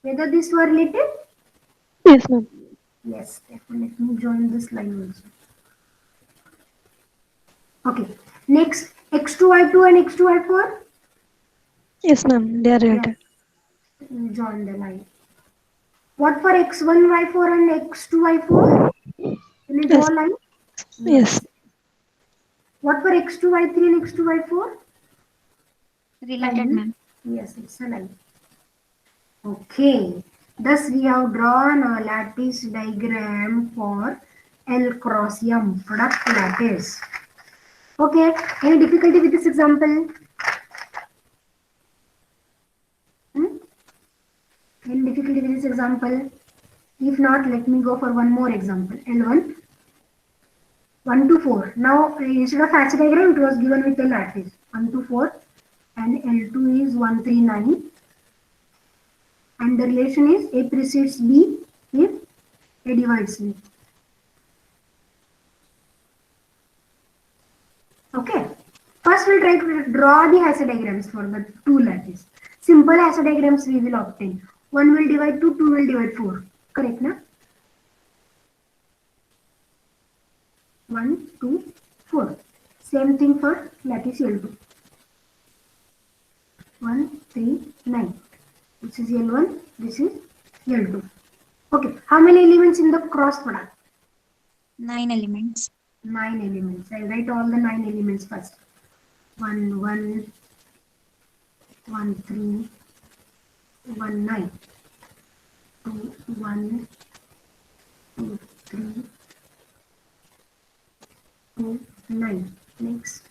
Whether these were related? Yes, ma'am. Yes, therefore let me join this line also. Okay, next x2 y2 and x2 y4? Yes, ma'am. They are Yes, related. join the line. What for x1 y4 and x2 y4? Can you draw Yes. a line? Yes. What for x2 y3 and x2 y4? Related, Line. ma'am. Yes, it's a line. Okay, thus we have drawn a lattice diagram for L cross M, product lattice. Okay, any difficulty with this example? Hmm? Any difficulty with this example? If not, let me go for one more example. L1, 1 to 4. Now, instead of Hasse diagram, it was given with a lattice. 1 to 4, and L2 is 1, 3, 9. And the relation is A precedes B if A divides B. Okay. First, we'll try to draw the Hasse diagrams for the two lattice. Simple Hasse diagrams we will obtain. 1 will divide 2, 2 will divide 4. Correct, na? 1, 2, 4. Same thing for lattice L2. 1, 3, 9. This is L1, this is L2. Okay, how many elements in the cross product? 9 elements. 9 elements. I'll write all the 9 elements first. 1, 1, 1, 3, 1, 9. 2, 1, 2, 3, 2, 9. Next,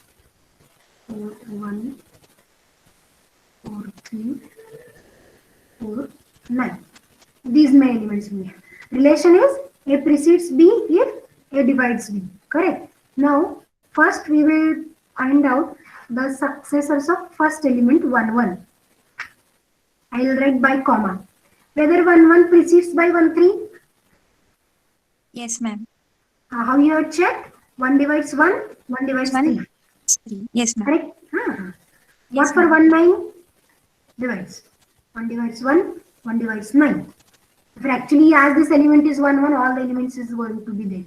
4, 1, 4, 3, 4, 9. These many elements we have. Relation is A precedes B if A divides B. Correct. Now, first we will find out the successors of first element 1, 1. I will write by comma. Whether 1, 1 precedes by 1, 3. Yes, ma'am. How you have checked? 1 divides 1, 1 divides 1, 3. 3. Yes, ma'am. Correct? What Yes, for ma'am. 1, 9? Divides. 1 divides 1, 1 divides 9. If actually as this element is 1, 1, all the elements is going to be there.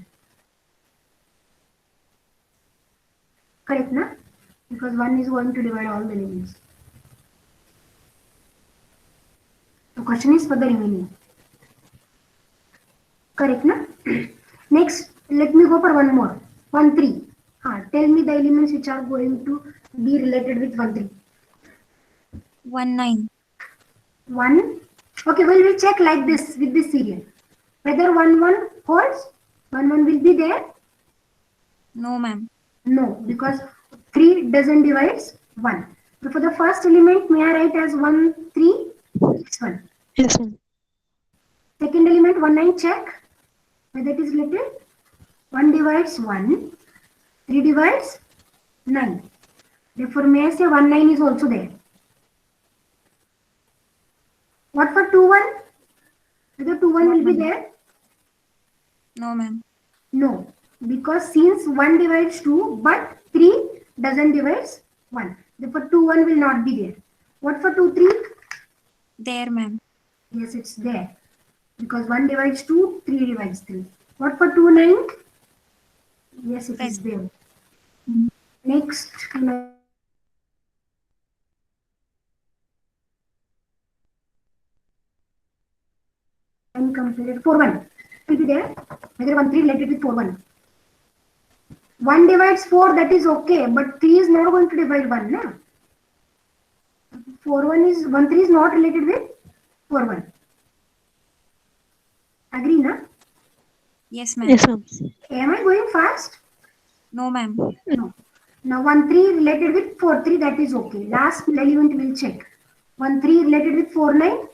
Correct, na? Because 1 is going to divide all the elements. The question is for the remaining. Correct, na? Next, let me go for one more. 1, 3. Tell me the elements which are going to be related with 1, 3. 1, 9. 1. Okay, well, we'll check like this with this serial. Whether 1, 1 holds, 1, 1 will be there. No, ma'am. No, because 3 doesn't divide 1. So for the first element, may I write as 1, 3? It's 1. Yes, ma'am. Second element, 1, 9, check whether it is related. 1 divides 1, 3 divides 9. Therefore, may I say 1, 9 is also there. What for 2, 1? Whether 2, 1 No, will be ma'am. there? No, ma'am. No, because since 1 divides 2, but 3 doesn't divide 1. Therefore, 2, 1 will not be there. What for 2, 3? There, ma'am. Yes, it's there. Because 1 divides 2, 3 divides 3. What for 2, 9? Yes, it is Present. there. Mhm. Next, 9 completed. 4, 1 will be there. Whether 1, 3 related with 4, 1. 1 divides 4, that is okay, but 3 is not going to divide 1. Na? 4, 1 is 1, 3 is not related with 4, 1. Agree, na? Yes, ma'am. Yes, ma'am. Am I going fast? No, ma'am. No. Now 1, 3 related with 4, 3, that is okay. Last element will check. 1, 3 related with 4, 9. 1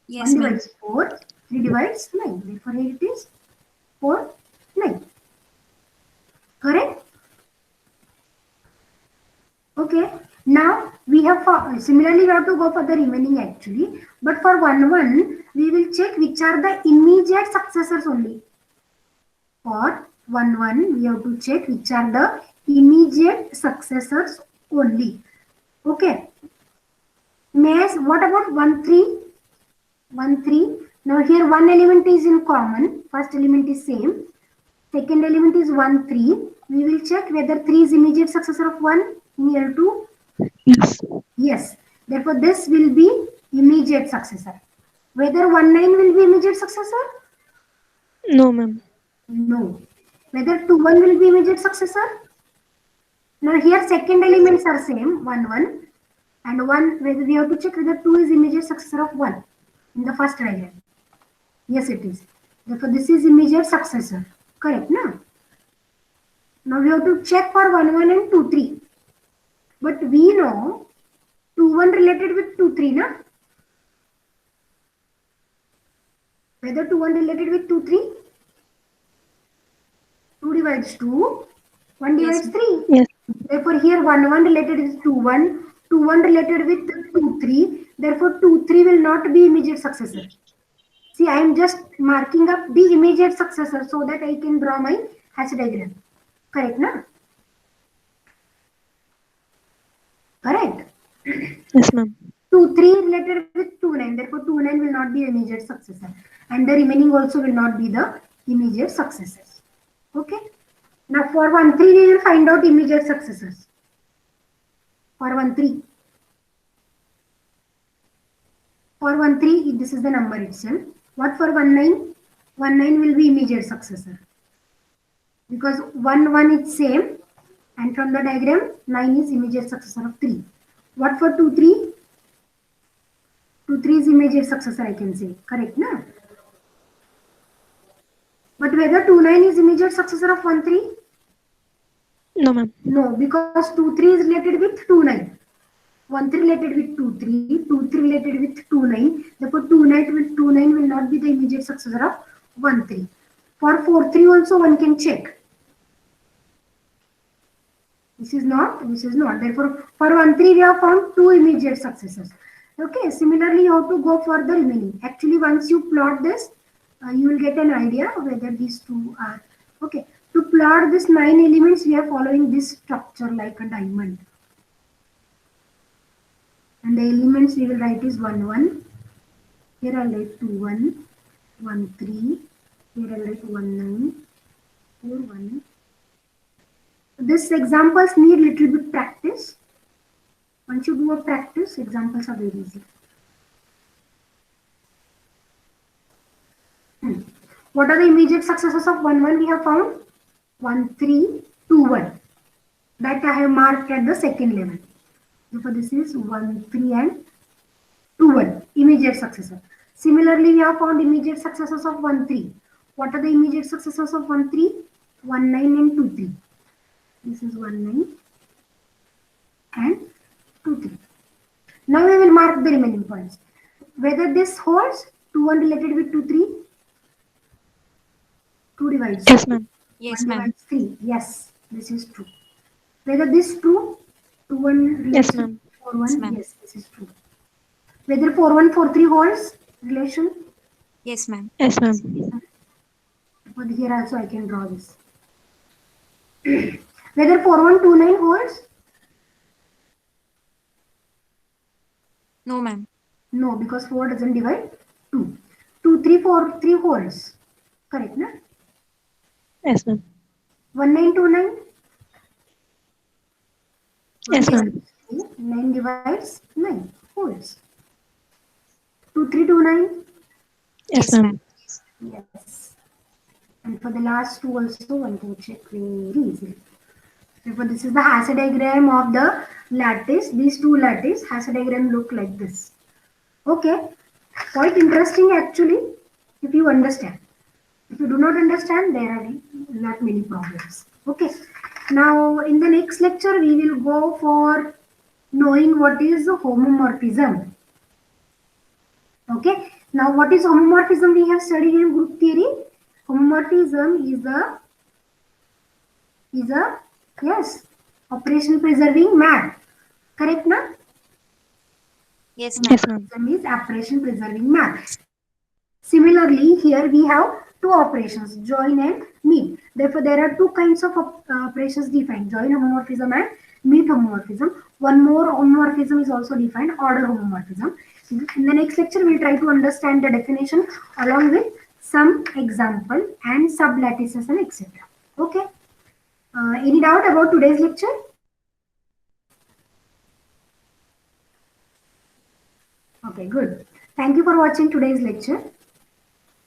Yes, ma'am. divides 4, 3 divides 9. Therefore, here it is 4, 9. Correct? Okay. Now we have similarly we have to go for the remaining actually. But for 1, 1, we will check which are the immediate successors only. For 1, 1, we have to check which are the immediate successors only. Okay. What about 1, 3? 1, 3. Now here one element is in common. First element is same. Second element is 1, 3. We will check whether 3 is immediate successor of 1 near to. Yes. Yes. Therefore, this will be immediate successor. Whether 1, 9 will be immediate successor? No, ma'am. No. Whether 2, 1 will be immediate successor? Now here second elements are same, 1, 1. And 1, whether we have to check whether 2 is immediate successor of 1 in the first diagram. Yes, it is. Therefore, this is immediate successor. Correct, no? Now we have to check for 1, 1 and 2, 3. But we know 2, 1 related with 2, 3, na? Whether 2, 1 related with 2, 3? 2 divides 2, 1 Yes, divides 3. Yes. Therefore, here 1, 1 related with 2, 1, 2, 1 related with 2, 3. Therefore, 2, 3 will not be immediate successor. See, I am just marking up the immediate successor so that I can draw my hash diagram. Correct, na? Correct. Yes, ma'am. 2, 3 related with 2, 9. Therefore, 2, 9 will not not be immediate successor, and the remaining also will not be the immediate successors. Okay. Now for 1 3 we will find out immediate successors. For 1 3. For 1 3 this is the number itself. What for 1 9? 1 9 will be immediate successor. Because 1 1 is same, and from the diagram 9 is immediate successor of 3. What for 2 3? 2 3 is immediate successor, I can say. Correct, na? But whether 2 9 is immediate successor of 1 3? No, ma'am. No, because 2 3 is related with 2 9. 1 3 related with 2 3, 2 3 related with 2 9. Therefore, 2 9 will not be the immediate successor of 1 3. For 4 3 also one can check. This is not. Therefore, for 1 3 we have found 2 immediate successors. Okay, similarly, you have to go for the remaining. Actually, once you plot this, you will get an idea whether these two are. Okay, to plot this 9 elements, we are following this structure like a diamond. And the elements we will write is 1 1. Here I'll write 2 1, 1 3. Here I'll write 1 9, 4 1. These examples need little bit practice. Once you do a practice, examples are very easy. What are the immediate successors of 1 1 we have found? 1 3 2 1. That I have marked at the second level. Therefore, this is 1 3 and 2 1. Immediate successor. Similarly, we have found immediate successors of 1 3. What are the immediate successors of 1 3? 1 9 and 2 3. This is 1 9 and 2 3. Now we will mark the remaining points. Whether this holds 2 1 related with 2 3. 2 divides. Yes, ma'am. Yes, 1 ma'am. divides 3. Yes, this is true. Whether this true, 2 1 Yes, relation ma'am. 4 Yes, 1. ma'am. Yes, this is true. Whether 4 1 4 3 holds relation. Yes, ma'am. Yes, ma'am. But here also I can draw this. Whether 4 1 2 9 holds. No, ma'am. No, because 4 doesn't divide 2. 2 3 4 3 holds. Correct, na? Yes, ma'am. 1 9 2 9. Yes, ma'am. 9 divides 9 holds. 2 3 2 9. Yes, Yes, ma'am. Yes. And for the last two also one can check very easily. Therefore, this is the Hasse diagram of the lattice. These two lattice Hasse diagram look like this. Okay. Quite interesting actually if you understand. If you do not understand, there are not many problems. Okay. Now in the next lecture we will go for knowing what is homomorphism. Okay. Now what is homomorphism we have studied in group theory? Homomorphism is a yes operation preserving map. Correct na? Yes, ma'am. Yes, ma'am. Homomorphism is operation preserving map. Similarly, here we have two operations, join and meet. Therefore, there are two kinds of operations defined, join homomorphism and meet homomorphism. One more homomorphism is also defined, order homomorphism. In the next lecture, we'll try to understand the definition along with some example and sublattices and etc. Okay. Any doubt about today's lecture? Okay, good. Thank you for watching today's lecture.